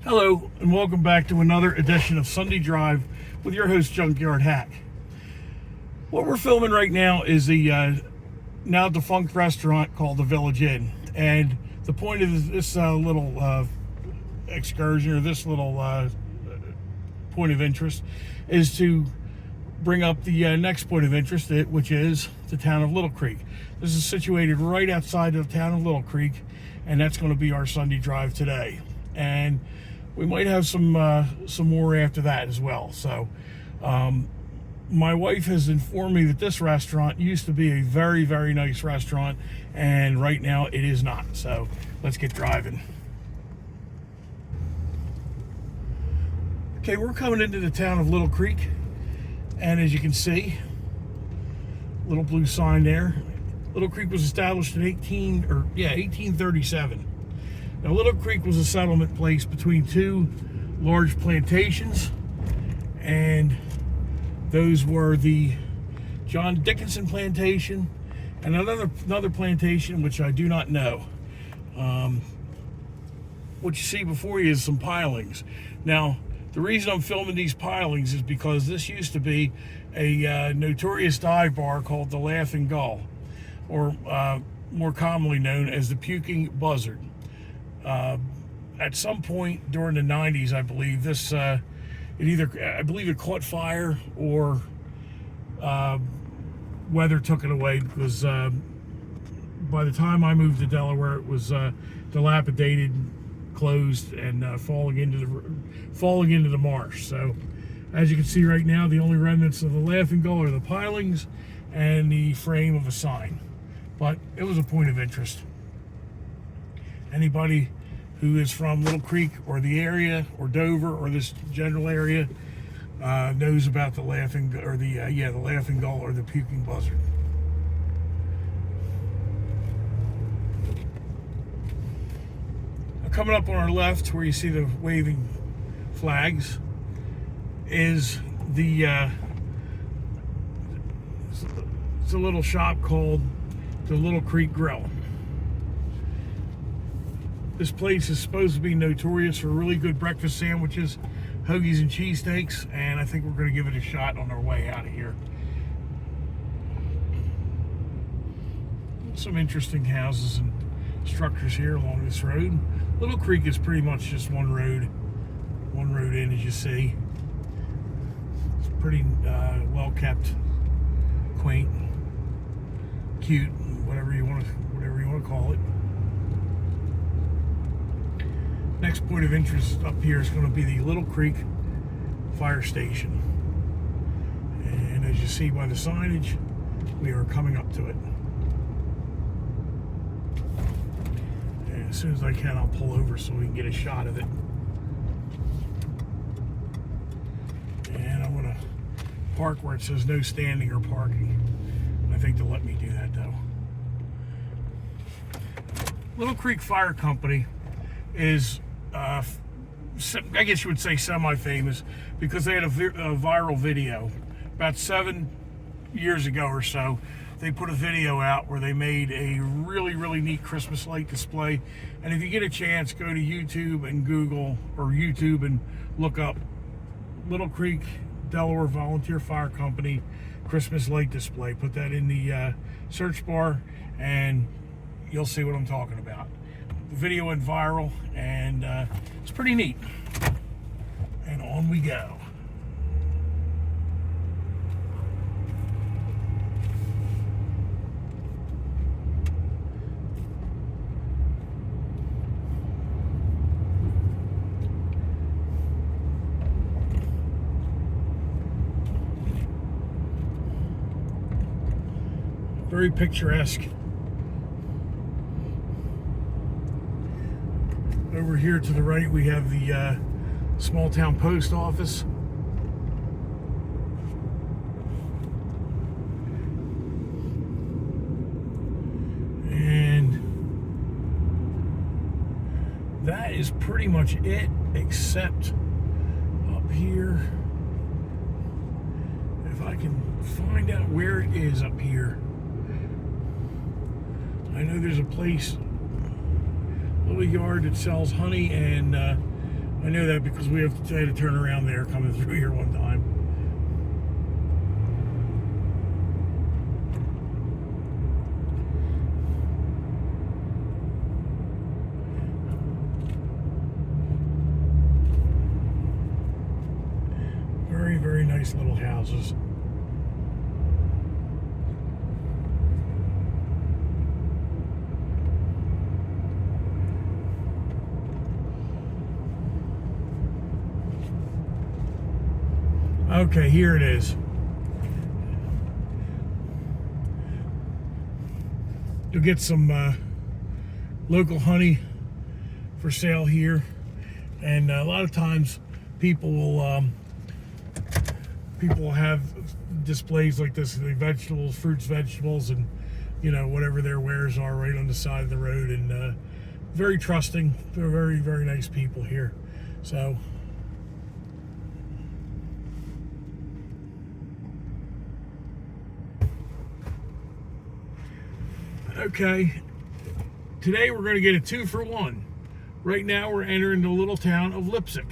Hello, and welcome back to another edition of Sunday Drive with your host, Junkyard Hack. What we're filming right now is a now defunct restaurant called the Village Inn. And the point of this little excursion, or this little point of interest, is to bring up the next point of interest, which is the town of Little Creek. This is situated right outside of the town of Little Creek, and that's going to be our Sunday Drive today. And we might have some more after that as well. So my wife has informed me that this restaurant used to be a very, very nice restaurant, and right now it is not. So let's get driving. Okay, we're coming into the town of Little Creek, and as you can see, little blue sign there. Little Creek was established in 1837. Now, Little Creek was a settlement place between two large plantations, and those were the John Dickinson plantation and another plantation which I do not know. What you see before you is some pilings. Now, the reason I'm filming these pilings is because this used to be a notorious dive bar called the Laughing Gull, or more commonly known as the Puking Buzzard. At some point during the 90s, I believe this I believe it caught fire, or weather took it away, because by the time I moved to Delaware, it was dilapidated, closed, and falling into the marsh. So as you can see right now, the only remnants of the Laughing Gull are the pilings and the frame of a sign. But it was a point of interest. Anybody who is from Little Creek or the area, or Dover, or this general area, knows about the Laughing Gull, or the Laughing Gull, or the Puking Buzzard. Coming up on our left, where you see the waving flags, is it's a little shop called the Little Creek Grill. This place is supposed to be notorious for really good breakfast sandwiches, hoagies, and cheesesteaks, and I think we're going to give it a shot on our way out of here. Some interesting houses and structures here along this road. Little Creek is pretty much just one road in, as you see. It's pretty well kept, quaint, cute, whatever you want to call it. Next point of interest up here is going to be the Little Creek Fire Station. And as you see by the signage, we are coming up to it. And as soon as I can, I'll pull over so we can get a shot of it. And I'm going to park where it says no standing or parking. I think they'll let me do that, though. Little Creek Fire Company is, I guess you would say, semi-famous, because they had a viral video about 7 years ago or so. They put a video out where they made a really, really neat Christmas light display. And if you get a chance, go to YouTube and Google, or YouTube, and look up Little Creek, Delaware Volunteer Fire Company Christmas light display. Put that in the search bar, and you'll see what I'm talking about. The video went viral, and it's pretty neat. And on we go. Very picturesque. Over here to the right, we have the small town post office. And that is pretty much it, except up here, if I can find out where it is up here. I know there's a place, little yard, that sells honey and I know that because we had to turn around there coming through here one time. Very, very nice little houses. Okay, here it is. You'll get some local honey for sale here, and a lot of times people will have displays like this, the vegetables, fruits, vegetables, and whatever their wares are right on the side of the road, and very trusting. They're very, very nice people here. So okay, today we're going to get a 2-for-1. Right now we're entering the little town of Leipsic.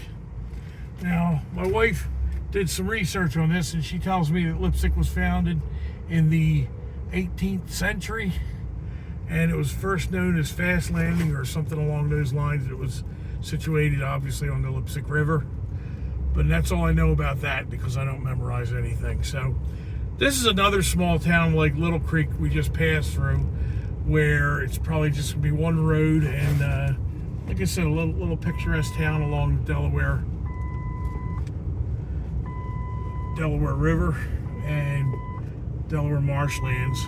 Now, my wife did some research on this, and she tells me that Leipsic was founded in the 18th century, and it was first known as Fast Landing or something along those lines. It was situated obviously on the Leipsic River, but that's all I know about that because I don't memorize anything. So this is another small town like Little Creek we just passed through, where it's probably just gonna be one road, and like I said, a little picturesque town along the Delaware River and Delaware marshlands.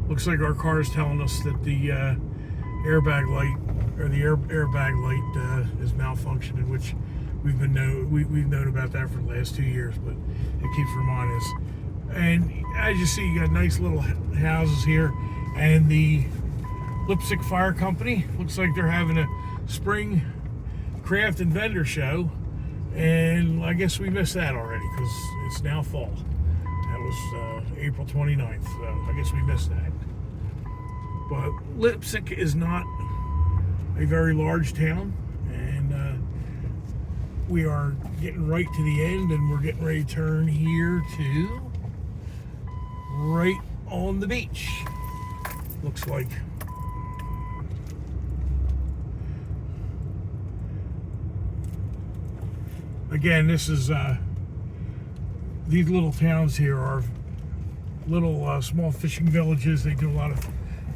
Looks like our car is telling us that the airbag light, or the airbag light is malfunctioning, which we've known about that for the last 2 years, but it keeps reminding us. And as you see, you got nice little houses here, and the Leipsic Fire Company looks like they're having a spring craft and vendor show, and I guess we missed that already because it's now fall. That was April 29th, so I guess we missed that. But Leipsic is not a very large town, and we are getting right to the end, and we're getting ready to turn here to right on the beach, looks like. Again, this is these little towns here are little small fishing villages. They do a lot of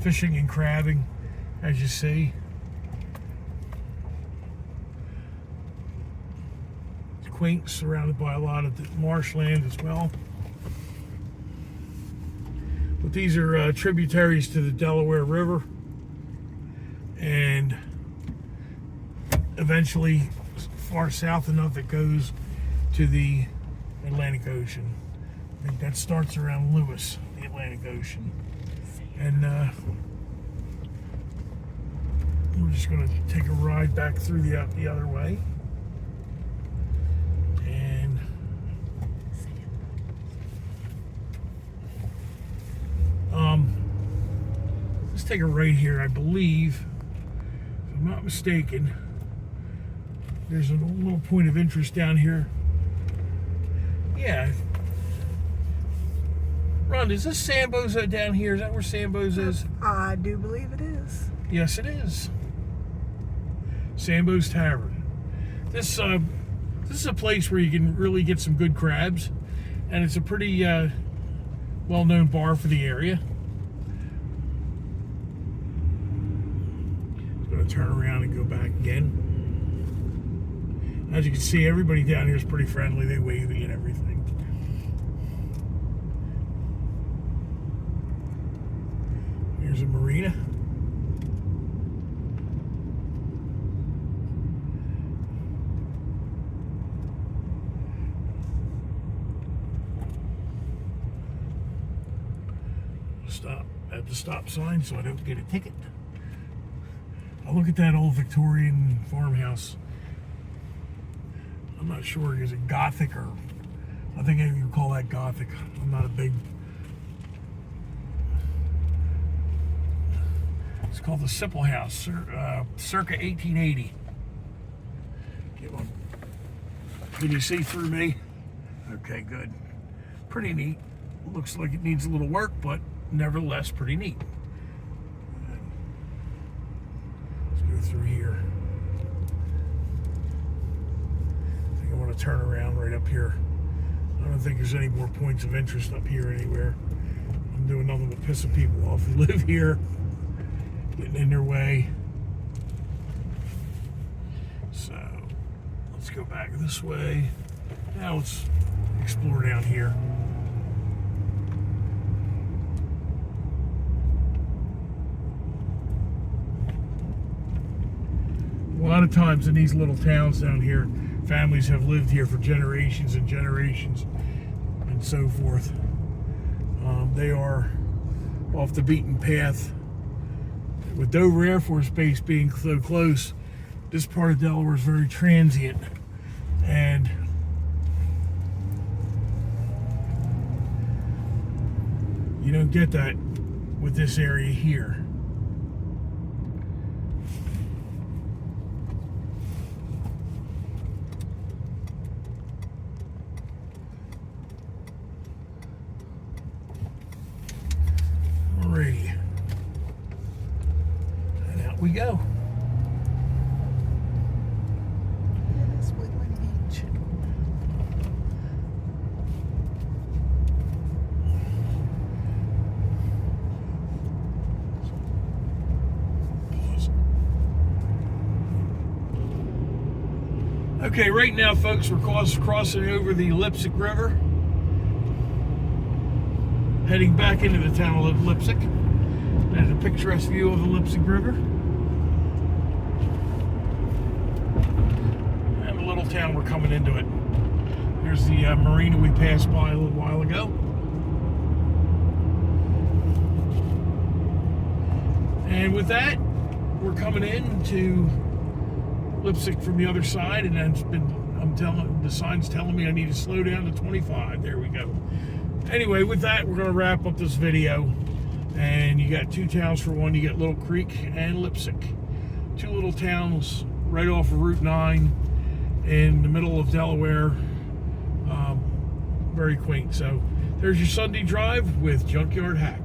fishing and crabbing, as you see. It's quaint, surrounded by a lot of marshland as well. But these are tributaries to the Delaware River, and eventually far south enough it goes to the Atlantic Ocean. I think that starts around Lewis, the Atlantic Ocean. And we're just going to take a ride back through the other way. And let's take a right here. I believe, if I'm not mistaken, there's a little point of interest down here. Yeah. Rhonda, is this Sambo's down here? Is that where Sambo's is? I do believe it is. Yes, it is. Sambo's Tavern. This is a place where you can really get some good crabs, and it's a pretty well-known bar for the area. I'm going to turn around and go back again. As you can see, everybody down here is pretty friendly. They wave at you and everything. Here's a marina. Stop at the stop sign so I don't get a ticket. I'll look at that old Victorian farmhouse. I'm not sure, is it Gothic, or I think you can call that Gothic. I'm not a big It's called the Sipple House, circa 1880. Get one. Can you see through me? Okay, good. Pretty neat. Looks like it needs a little work, but nevertheless pretty neat. Let's go through here. I think I want to turn around right up here. I don't think there's any more points of interest up here anywhere. I'm doing nothing but pissing people off who live here, getting in their way. So let's go back this way. Now let's explore down here. A lot of times in these little towns down here, families have lived here for generations and generations and so forth. They are off the beaten path. With Dover Air Force Base being so close, this part of Delaware is very transient, and you don't get that with this area here. Alrighty. And out we go. Okay, right now, folks, we're crossing over the Leipsic River, heading back into the town of Leipsic. There's a picturesque view of the Leipsic River. And the little town we're coming into it. There's the marina we passed by a little while ago. And with that, we're coming into Leipsic from the other side, and the sign's telling me I need to slow down to 25. There we go. Anyway, with that, we're going to wrap up this video. And you got two towns for one. You got Little Creek and Leipsic. Two little towns right off of Route 9 in the middle of Delaware. Very quaint. So there's your Sunday drive with Junkyard Hack.